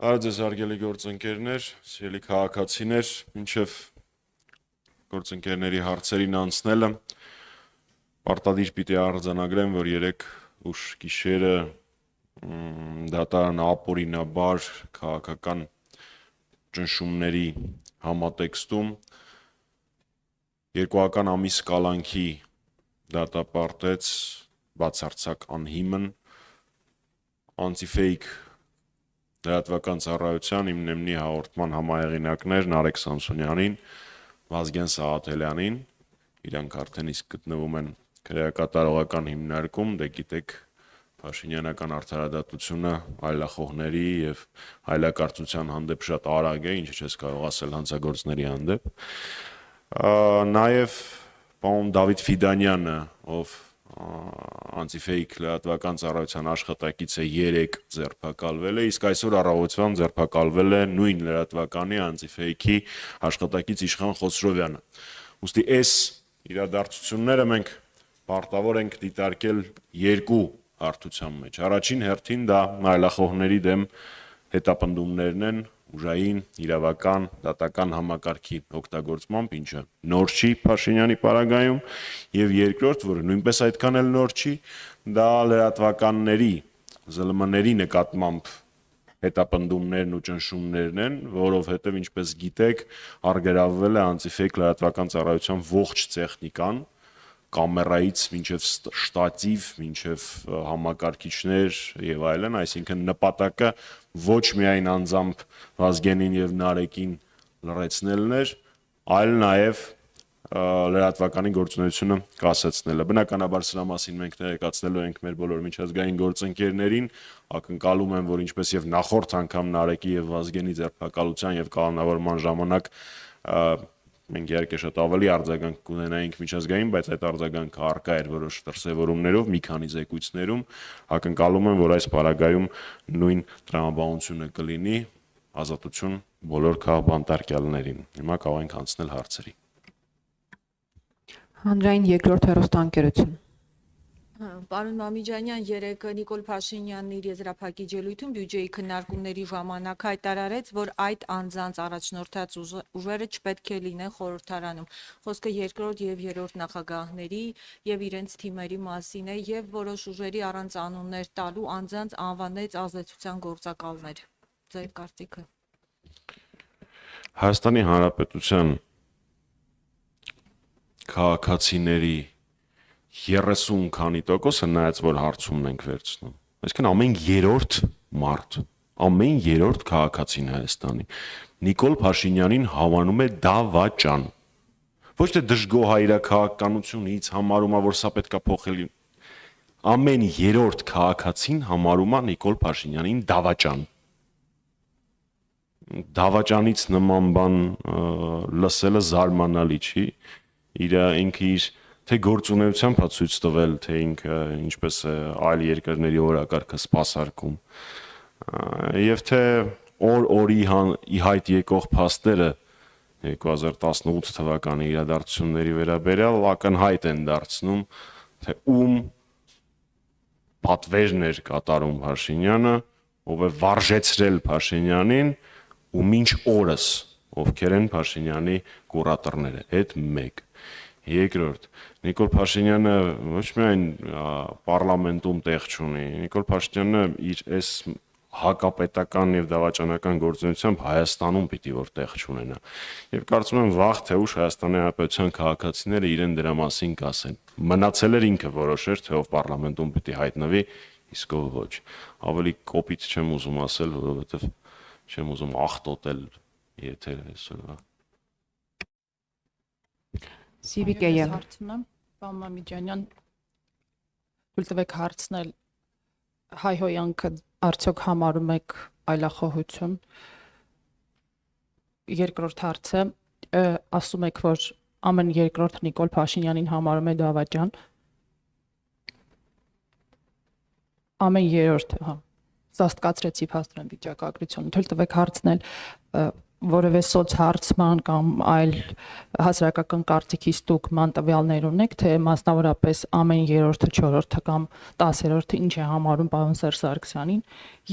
Արձես արգելի գործընկերներ, սիրելի քաղաքացիներ, մինչև գործընկերների հարցերին անցնելը, պարտադիր պիտի արձանագրեմ, որ երեք ուշ գիշերը դատարան ապօրինաբար քաղաքական ճնշումների համատեքստում երկուական ամիս կալանքի դատապարտեց բացարձակ անհիմն անտիֆեյք լրատվական ծառայության իմ նեմնի հաղորդման համահեղինակներ Նարեկ Սամսոնյանին, Վազգեն Սաղաթելյանին, իրանք արդեն իսկ գտնվում են քրեակատարողական հիմնարկում, դե գիտեք Փաշինյանական արդարադատությունը այլախոհների եւ այլակարծության հանդեպ շատ արագ է, ինչը չես կարող ասել հանցագործների հանդեպ։ Նաեւ պարոն Դավիթ Ֆիդանյանը, ով անտիֆեյք լրատվական ծառայության աշխատակից է 3 ձերբակալվել է, իսկ այսօր առավոտվան ձերբակալվել է նույն լրատվականի անտիֆեյքի աշխատակից Իշխան Խոսրովյանը։ Ուստի այս իրադարձությունները մենք պարտավոր ենք դիտարկել երկու հարթության մեջ։ Առաջին հերթին դա այլախոհների դեմ հետապնդումներն են ուժային, իրավական, դատական համակարգի օգտագործմամբ, ինչը նոր չի Փաշինյանի պարագայում, եւ երկրորդ, որը նույնպես այդքան էլ նոր չի, դա լրատվականների ԶԼՄ-ների նկատմամբ հետապնդումներն ու ճնշումներն են, որովհետեւ ինչպես գիտեք, արգելավվել է անտիֆեյք լրատվական ծառայության ողջ տեխնիկան, կամերայից մինչև շտատիվ, մինչև համակարգիչներ եւ այլն, այսինքն նպատակը ոչ միայն անձամբ Վազգենին եւ Նարեկին լրացնելն էր, այլ նաեւ լրատվականի գործունեությունը կասեցնելը։ Բնականաբար սրա մասին մենք տեղեկացնելու ենք մեր բոլոր միջազգային գործընկերներին, ակնկալում եմ, որ ինչպես եւ նախորդ անգամ Նարեկի եւ Վազգենի ձերբակալության եւ կանոնավորման ժամանակ մենք իհարկե շատ ավելի արձագանք կունենայինք միջազգային, բայց այդ արձագանքը առկա էր որոշ դրսևորումներով, մի քանի զեկույցներում, ակնկալում եմ, որ այս պարագայում նույն տրամաբանությունը կլինի, ազատություն բոլոր քաղաքբանտարկյալներին։ Հիմա կարող ենք անցնել հարցերի։ Հանրային երկրորդ հեռուստաընկերություն։ Պարոն Մամիջանյան, երեկ Նիկոլ Փաշինյանն իր եզրափակիչ ելույթում բյուջեի քննարկումների ժամանակ հայտարարեց, որ այդ անձանց առաջնորդած ուժերը չպետք է լինեն խորհրդարանում։ Խոսքը երկրորդ եւ երրորդ նախագահների եւ իրենց թիմերի մասին է եւ որոշ ուժերի առանց անուններ տալու անձանց անվանեց ազդեցության գործակալներ։ Ձեր կարծիքը։ Հայաստանի Հանրապետության քաղաքացիների 30 քանի տոկոսը նայած որ հարցումն ենք վերցնում։ Այսինքն ամեն երրորդ մարդ, ամեն երրորդ քաղաքացին Հայաստանի Նիկոլ Փաշինյանին հավանում է դավաճան։ Ոչ թե դժգոհայրաքաղաքականությունից համարում է, որ սա պետքա փոխել։ Ամեն երրորդ քաղաքացին համարում է Նիկոլ Փաշինյանին դավաճան։ Դավաճանից նման բան լսելը զարմանալի չի։ Ինքը իր թե գործունեությամբ է ցույց տվել, թե ինքը ինչպես է այլ երկրների օրակարգը սպասարկում, եւ թե օր-օրի ի հայտ եկող փաստերը 2018 թվականի իրադարձությունների վերաբերյալ ակնհայտ են դարձնում, թե ում պատվերն էր կատարում Փաշինյանը, ով է վարժեցրել Փաշինյանին ու մինչ օրս ովքեր են Փաշինյանի կուրատորները, այդ մեկ։ Երկրորդ, Նիկոլ Փաշինյանը ոչ միայն պարլամենտում տեղ չունի, Նիկոլ Փաշինյանը իր այս հակապետական եւ դավաճանական գործունեությամբ Հայաստանում պիտի որ տեղ չունենա։ Եվ կարծում եմ վաղ թե ուշ Հայաստանի Հանրապետության քաղաքացիները իրեն դրա մասին կասեն։ Մնացել էր ինքը որոշեր, թե ով պարլամենտում պիտի հայտնվի, իսկ ով ոչ։ Ավելի կոպիտ չեմ ուզում ասել, որովհետեւ չեմ ուզում ախտոտել եթերը այսօրվա։ Սիվիկեյը։ Հարցնեմ, պարոն Մամիջանյան, թույլ տվեք հարցնել հայհոյանքը արդյոք համարում եք այլախոհություն։ Երկրորդ հարցը, ասում եք, որ ամեն երկրորդ Նիկոլ Փաշինյանին համարում է դավաճան։ Ամեն երրորդ, սաստկացրեցի փաստորեն վիճակագրությունը, թույլ տվեք հարցնել որևէ սոցհարցման կամ այլ հասարակական կարծիքի ստուգման տվյալներ ունեք, թե մասնավորապես ամեն երրորդը, չորրորդը կամ 10-րդը ինչ է համարում պարոն Սերժ Սարգսյանին,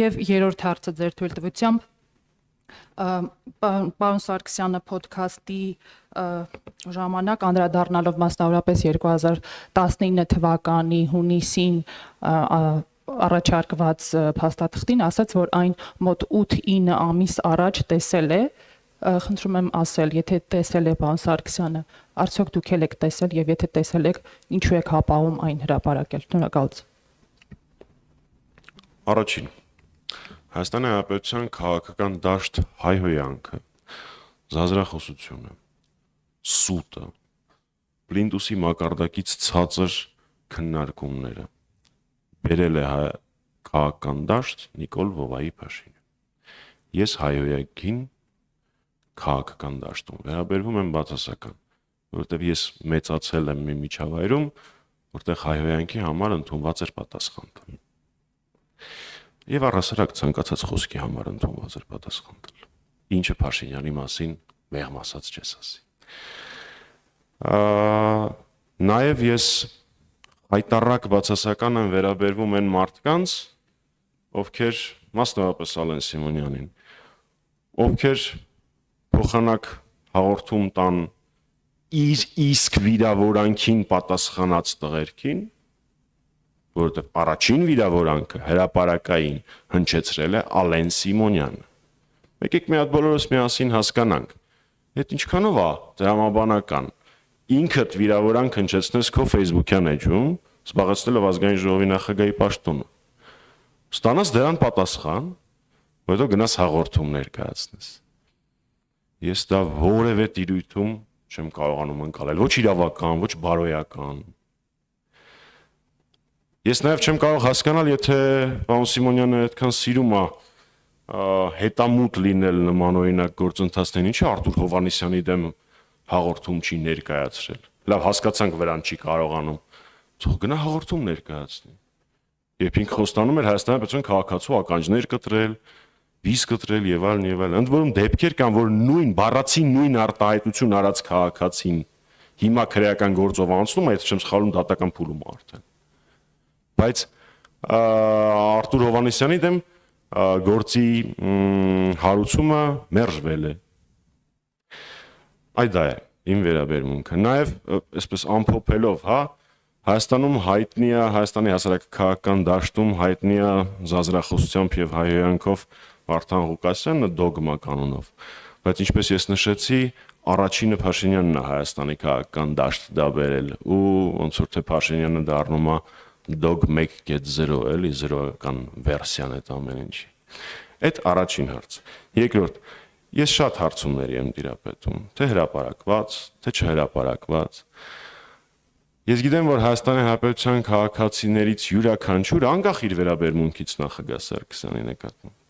եւ երրորդ հարցը ձեր թույլտվությամբ Պարոն Սարգսյանը ոդքասթի ժամանակ անդրադառնալով մասնավորապես 2019 թվականի հունիսին առաջարկված փաստաթղթին ասաց, որ այն մոտ 8-9 ամիս առաջ տեսել է, խնդրում եմ ասել, եթե տեսել է պարոն Սարգսյանը, արդյոք դուք եք տեսել եւ եթե տեսել եք, ինչու եք հապաղում այն հրապարակել։ Շնորհակալություն։ Առաջին Հայաստանի Հանրապետության քաղաքական դաշտ հայհոյանքը, զազրախոսությունը, սուտը, պլինտուսի մակարդակից ցածր քննարկումները բերել է քաղաքական դաշտ Նիկոլ Վովայի Փաշինյան։ Ես հայհոյանքին քաղաքական դաշտում վերաբերվում եմ բացասական, որովհետև ես մեծացել եմ մի միջավայրում, որտեղ հայհոյանքի համար ընդունված էր պատասխան տալ։ Եվ առհասարակ ցանկացած խոսքի համար ընդունված էր պատասխան տալ։ Ինչը Փաշինյանի մասին մեղմ ասած չես ասի։ Նաև ես հայտարարակ բացասական եմ վերաբերվում այն մարդկանց, ովքեր մասնավորապես Ալեն Սիմոնյանին, ովքեր փոխանակ հաղորդում տան իր իսկ վիրավորանքին պատասխանած տղերքին, որովհետև առաջին վիրավորանքը հրապարակային հնչեցրել է Ալեն Սիմոնյանը։ Եկեք մի հատ բոլորս միասին հասկանանք, այդ ինչքանով է դրամաբանական ինքդ վիրավորանք հնչեցնես քո Facebook-յան էջում, զբաղեցնելով ազգային ժողովի նախագահի պաշտոնը։ Ստանաս դրան պատասխան, որովհետև գնաս հաղորդում ներկայացնես։ Ես դա որևէ տիրույթում չեմ կարողանում ընկալել, ոչ իրավական, ոչ բարոյական։ Ես նաև չեմ կարող հասկանալ, եթե պարոն Սիմոնյանը այդքան սիրում է հետամուտ լինել նմանօրինակ գործընթացներին, ինչի Արտուր Հովհաննիսյանի դեմ հաղորդում չի ներկայացրել։ Լավ, հասկացանք վրան չի կարողանում։ Թող գնա հաղորդում ներկայացնի։ Երբ ինքը խոստանում էր Հայաստանի Հանրապետության քաղաքացու ականջներ կտրել, վիզ կտրել եւ այլն եւ այլն։ Ընդ որում դեպքեր կան, որ նույն բառացի նույն արտահայտություն արած քաղաքացին հիմա քրեական գործով անցնում է, եթե չեմ սխալվում, դատական փուլում է արդեն։ Բայց Արտուր Հովհաննիսյանի դեմ գործի հարուցումը մերժվել է։ Այդ դա է իմ վերաբերմունքը։ Նաև այսպես ամփոփելով, հա, Հայաստանում հայտնի է, Հայաստանի հասարակական դաշտում հայտնի է զազրախոսությամբ եւ հայհոյանքով Վարդան Ղուկասյանը դոգմա կանոնով։ Բայց ինչպես ես նշեցի, առաջինը Փաշինյանն է Հայաստանի քաղաքական դաշտ դա բերել ու ոնց որ թե Փաշինյանը դառնում է dog 1.0 էլի 0-ական վերսիան այդ ամեն ինչի։ Այդ առաջին հարցը։ Երկրորդ, ես շատ հարցումների եմ դիրապետում, թե հրապարակված, թե չհրապարակված։ Ես գիտեմ, որ Հայաստանի Հանրապետության քաղաքացիներից յուրաքանչյուրը անկախ իր վերաբերմունքից նախագահ Սարգսյանի նկատմամբ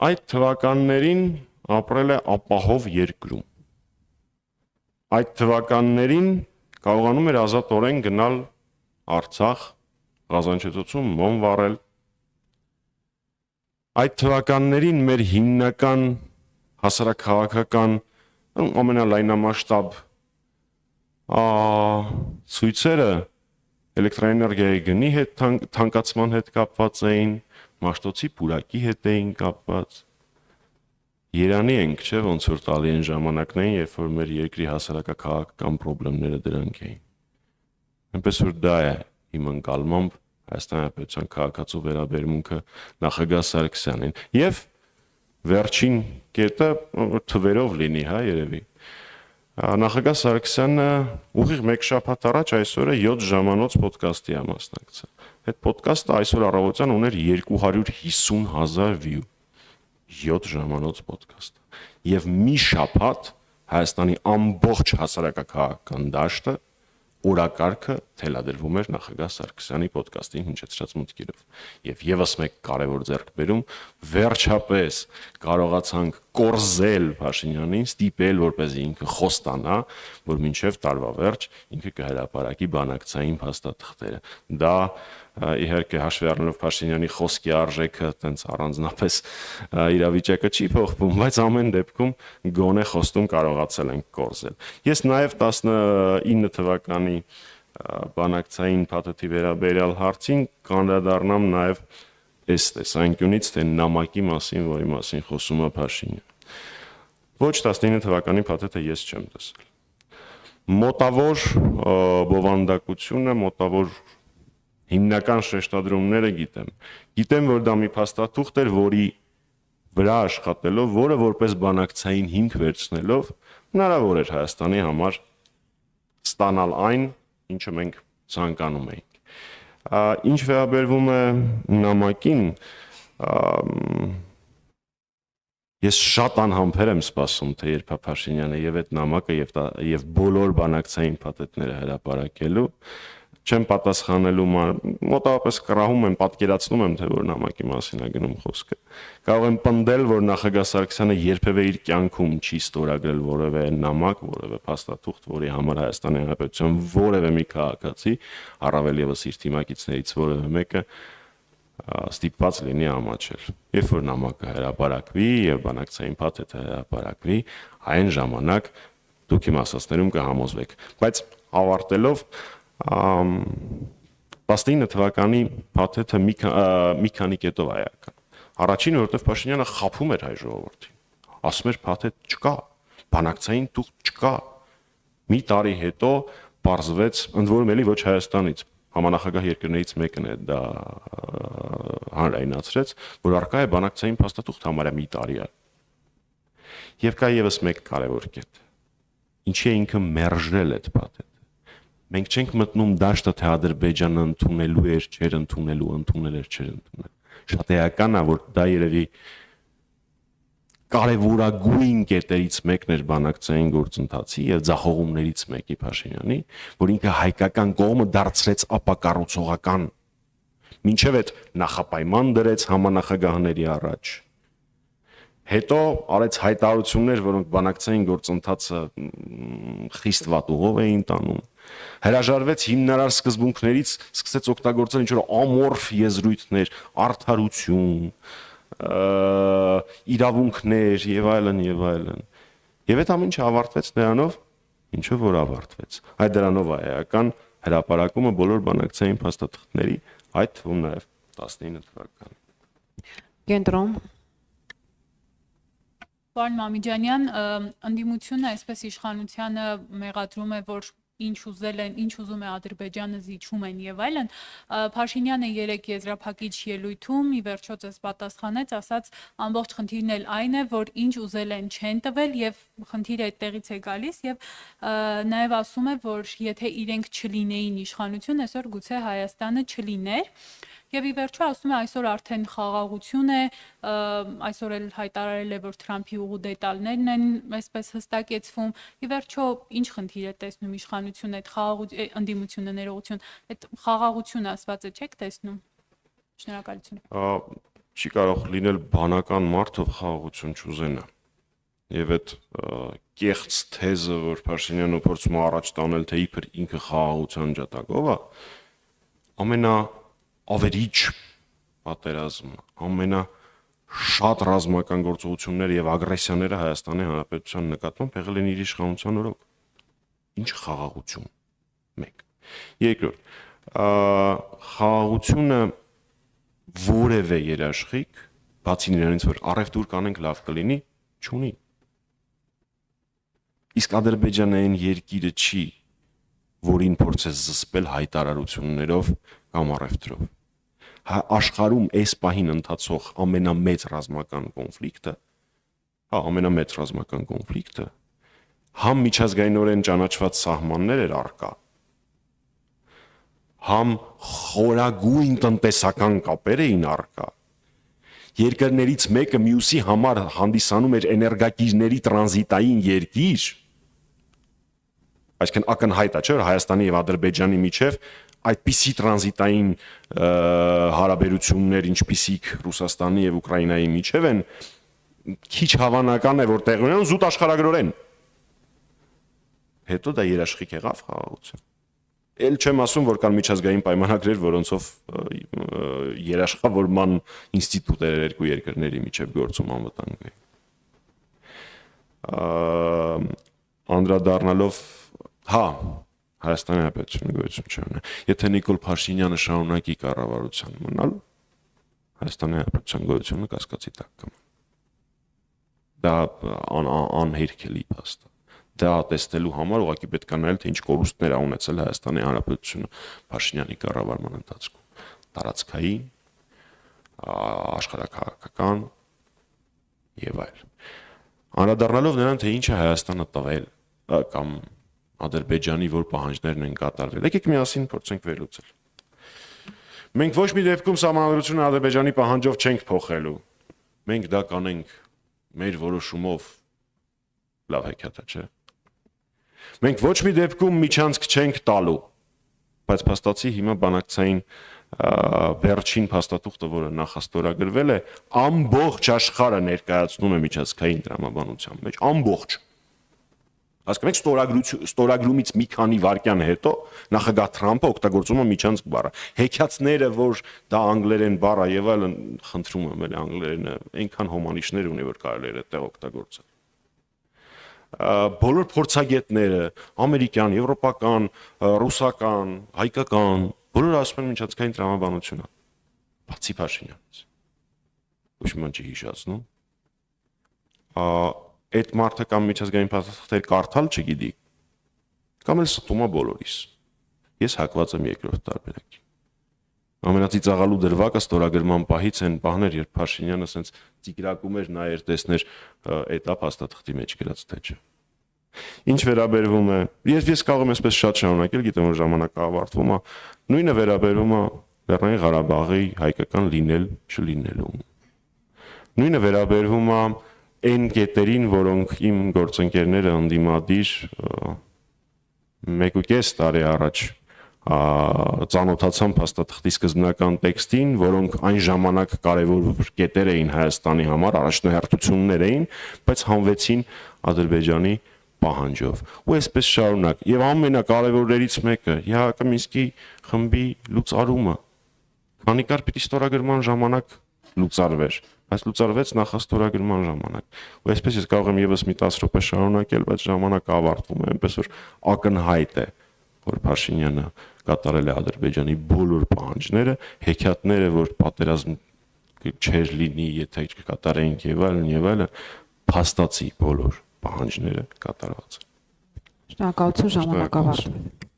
այդ թվականներին ապրել է ապահով երկրում։ Այդ թվականներին կարողանում էր ազատորեն գնալ Արցախ, Ղազանչեցոցում մոմ վառել։ Այդ թվականներին մեր հիմնական հասարակահաղաքական ամենալայնամասշտաբ ցույցերը էլեկտրաէներգիայի գնի հետ թանկացման հետ կապված էին, Մաշտոցի պուրակի հետ էին կապված։ Երանի ենք, չէ՞, ոնց որ տալի են ժամանակներին, երբ որ մեր երկրի հասարակական խնդիրները դրանք էին։ Այնպես որ դա է իմ ընկալմամբ Հայաստանի Հանրապետության քաղաքացու վերաբերմունքը նախագահ Սարգսյանին։ Եվ վերջին կետը թվերով լինի, հա, երևի։ Նախագահ Սարգսյանը ուղիղ մեկ շաբաթ առաջ այսօրը 7 ժամանոց ոդկասթի է մասնակցել։ Այդ ոդկասթը այսօր առավոտյան ուներ 250,000 view։ 7 ժամանոց ոդկաստ։ Եվ մի շաբաթ Հայաստանի ամբողջ հասարակական դաշտը օրակարգը թելադրվում էր նախագահ Սարգսյանի ոդկասթին հնչեցրած մուտքերով։ Եվ եւս մեկ կարևոր ձեռքբերում, վերջապես կարողացանք կորզել Փաշինյանին, ստիպել, որպեսզի ինքը խոստանա, որ մինչև տարվա վերջ ինքը կհրապարակի բանակցային փաստաթղթերը։ Դա իհարկե հաշվի առնելով Փաշինյանի խոսքի արժեքը, տենց առանձնապես իրավիճակը չի փոխվում, բայց ամեն դեպքում գոնե խոստում կարողացել ենք կորզել։ Ես նաև 19 թվականի բանակցային փաթեթի վերաբերյալ հարցին կանդրադառնամ նաև այս տեսանկյունից, թե նամակի մասին, որի մասին խոսում է Փաշինյանը։ Ոչ 19 թվականի փաթեթը ես չեմ տեսել։ Մոտավոր բովանդակությունը, մոտավոր հիմնական շեշտադրումները գիտեմ։ Գիտեմ, որ դա մի փաստաթուղթ էր, որի վրա աշխատելով, որը որպես բանակցային հիմք վերցնելով, հնարավոր էր Հայաստանի համար ստանալ այն, ինչը մենք ցանկանում էինք։ Ինչ վերաբերվում է նամակին, ես շատ անհամբեր եմ սպասում, թե երբ Փաշինյանը եւ այդ նամակը եւ բոլոր բանակցային փաթեթները հրապարակելու, չեմ պատասխանելու, մոտավորապես կռահում եմ, պատկերացնում եմ, թե որ նամակի մասին է գնում խոսքը։ Կարող եմ պնդել, որ նախագահ Սարգսյանը երբևէ իր կյանքում չի ստորագրել որևէ նամակ, որևէ փաստաթուղթ, որի համար Հայաստանի Հանրապետության որևէ մի քաղաքացի, առավել եւս իր թիմակիցներից որևէ մեկը ստիպված լինի ամաչել։ Երբ որ նամակը հրապարակվի եւ բանակցային փաթեթը հրապարակվի, այն ժամանակ դուք իմ ասածներում կհամոզվեք։ Բայց ավարտելով 19 թվականի փաթեթը մի քանի կետով այական։ Առաջինը, որովհետեւ Փաշինյանը խափում էր հայ ժողովրդին։ Ասում էր փաթեթ չկա, բանակցային թուղթ չկա։ Մի տարի հետո պարզվեց, ընդ որում էլի ոչ Հայաստանից, համանախագահ երկրներից մեկն է դա հանրայնացրեց, որ արկա է բանակցային փաստաթուղթ համարյա մի տարի է։ Եվ կա եւս մեկ կարևոր կետ։ Ինչի է ինքը մերժել այդ փաթեթը։ Մենք չենք մտնում դաշտը, թե Ադրբեջանը ընդունելու էր, չէր ընդունելու, ընդունել էր, չէր ընդունել։ Շատ էական է, որ դա երևի կարևորագույն կետերից մեկն էր բանակցային գործընթացի եւ ձախողումներից մեկի Փաշինյանի, որ ինքը հայկական կողմը դարձրեց ապակառուցողական, մինչեւ այդ նախապայման դրեց համանախագահների առաջ։ Հետո արեց հայտարարություններ, որոնք բանակցային գործընթացը խիստ վատ ուղով էին տանում։ Հրաժարվեց հիմնարար սկզբունքներից, սկսեց օգտագործել ինչ-որ ամորֆ եզրույթներ, արդարություն, իրավունքներ եւ այլն եւ այլն։ Եվ այդ ամենը ավարտվեց նրանով, ինչով որ ավարտվեց։ Այդ դրանով է էական հրապարակումը բոլոր բանակցային փաստաթղթերի, այդ թվում նաեւ 19 թվականի։ Կենտրոն Պարոն Մամիջանյան, ընդդիմությունը այսպես իշխանությանը մեղադրում է, որ ինչ ուզել են, ինչ ուզում է Ադրբեջանը զիջում են եւ այլն, Փաշինյանը երեք եզրափակիչ ելույթում ի վերջո ձեզ պատասխանեց, ասաց ամբողջ խնդիրն էլ այն է, որ ինչ ուզել են չեն տվել եւ խնդիրը այդտեղից է գալիս եւ նաեւ ասում է, որ եթե իրենք չլինեին իշխանություն, այսօր գուցե Հայաստանը չլիներ։ Եվ ի վերջո ասում է այսօր արդեն խաղաղություն է, այսօր էլ հայտարարել է, որ Թրամփի ուղու դետալներն են այսպես հստակեցվում։ Ի վերջո ինչ խնդիր է տեսնում իշխանությունը, այդ ընդդիմությունը, ներողություն, այդ խաղաղությունը ասվածը չեք տեսնում։ Շնորհակալություն։ Չի կարող լինել բանական մարդով խաղաղություն չուզենա։ Եվ այդ կեղծ թեզը, որ Փաշինյանը փորձում է առաջ տանել, թե իբր ինքը խաղաղության ջատագով է, ավերիչ պատերազմ, ամենաշատ ռազմական գործողությունները եւ ագրեսիաները Հայաստանի Հանրապետության նկատմամբ եղել են իր իշխանության օրոք։ Ինչ խաղաղություն։ 1. Երկրորդ, խաղաղությունը որևէ երաշխիք, բացի նրանից, որ առևտուր կանենք լավ կլինի, չունի։ Իսկ Ադրբեջանը այն երկիրը չի, որին փորձես զսպել հայտարարություններով կամ առևտրով։ Աշխարհում այս պահին ընթացող ամենամեծ ռազմական կոնֆլիկտը, համ միջազգայինորեն ճանաչված սահմաններ էր առկա, համ խորագույն տնտեսական կապեր էին առկա։ Երկրներից մեկը մյուսի համար հանդիսանում էր էներգակիրների տրանզիտային երկիր, այսինքն ակնհայտ է, չէ՞, որ Հայաստանի եւ Ադրբեջանի միջև այդպիսի տրանզիտային հարաբերություններ, ինչպիսիք Ռուսաստանի եւ Ուկրաինայի միջև են, քիչ հավանական է, որ տեղի ունենան զուտ աշխարհագրորեն։ Հետո դա երաշխիք եղավ խաղաղություն։ Էլ չեմ ասում, որ կան միջազգային պայմանագրեր, որոնցով երաշխավորման ինստիտուտներ երկու երկրների միջև գործում անվտանգ է։ Անդրադառնալով, Հայաստանի Հանրապետությունը գոյություն չունի։ Եթե Նիկոլ Փաշինյանը շարունակի կառավարության մնալ, Հայաստանի Հանրապետության գոյությունը կասկածի տակ կմնա։ Դա անհերքելի փաստ է։ Դա տեսնելու համար ուղղակի պետք է նայել, թե ինչ կորուստներ ա ունեցել Հայաստանի Հանրապետությունը Փաշինյանի կառավարման ընթացքում։ Տարածքային, աշխարհաքաղաքական եւ այլ։ Անդրադառնալով նրան, թե ինչ է Հայաստանը տվել կամ Ադրբեջանի որ պահանջներն են կատարվել։ Եկեք միասին փորձենք վերլուծել։ Մենք ոչ մի դեպքում սահմանադրությունը Ադրբեջանի պահանջով չենք փոխելու։ Մենք դա կանենք մեր որոշումով լավ հեքիաթ է, չէ՞։ Մենք ոչ մի դեպքում միջանցք չենք տալու, բայց փաստացի հիմա բանակցային վերջին փաստաթուղթը, որը նախաստորագրվել է, ամբողջ աշխարհը ներկայացնում է միջազգային տրամաբանության մեջ, ամբողջ։ Հասկանում եք, ստորագրումից մի քանի վայրկյան հետո նախագահ Թրամփը օգտագործում է միջանցք բառը։ Հեքիաթները, որ դա անգլերեն բառ է եւ այլն, խնդրում եմ, էլի անգլերենը այնքան հոմանիշներ ունի, որ կարելի է այդտեղ օգտագործել։ Բոլոր փորձագետները, ամերիկյան, եվրոպական, ռուսական, հայկական, բոլորը ասում են միջազգային տրամաբանությունը։ Բացի Փաշինյանից։ Ոչ մի բան չի հիշացնում։ Այդ մարդը կամ միջազգային փաստաթղթեր կարդալ չգիտի, կամ էլ ստում է բոլորիս։ Ես հակված եմ երկրորդ տարբերակին։ Ամենածիծաղալու դրվագը ստորագրման պահից են պահներ, երբ Փաշինյանը ասենց ծիգրակում էր նայեր տեսներ էտա փաստաթղթի մեջ գրած թե չէ։ Ինչ վերաբերվում է, ես կարող եմ այսպես շատ շարունակել, գիտեմ որ ժամանակը ավարտվում է, նույնը վերաբերվում է Լեռնային Ղարաբաղի հայկական լինել չլինելու։ Նույնը վերաբերվում է այն կետերին, որոնք իմ գործընկերները ընդդիմադիր 1.5 տարի առաջ ծանոթացան փաստաթղթի սկզբնական տեքստին, որոնք այն ժամանակ կարևոր կետեր էին Հայաստանի համար, առաջնահերթություններ էին, բայց հանվեցին Ադրբեջանի պահանջով։ Ու այսպես շարունակ։ Եվ ամենակարևորներից մեկը Յակոմինսկի խմբի լուծարումը։ Քանի կար պիտի ստորագրման ժամանակ լուծարվեր, բայց լուծարվեց նախաստորագրման ժամանակ։ Ու այսպես ես կարող եմ եւս մի 10 րոպե շարունակել, բայց ժամանակը ավարտվում է, այնպես որ ակնհայտ է, որ Փաշինյանը կատարել է Ադրբեջանի բոլոր պահանջները, հեքիաթները, որ պատերազմ չեր լինի, եթե չկատարեինք եւ այլն, փաստացի բոլոր պահանջները կատարված են։ Շնորհակալություն, ժամանակ ավարտվել։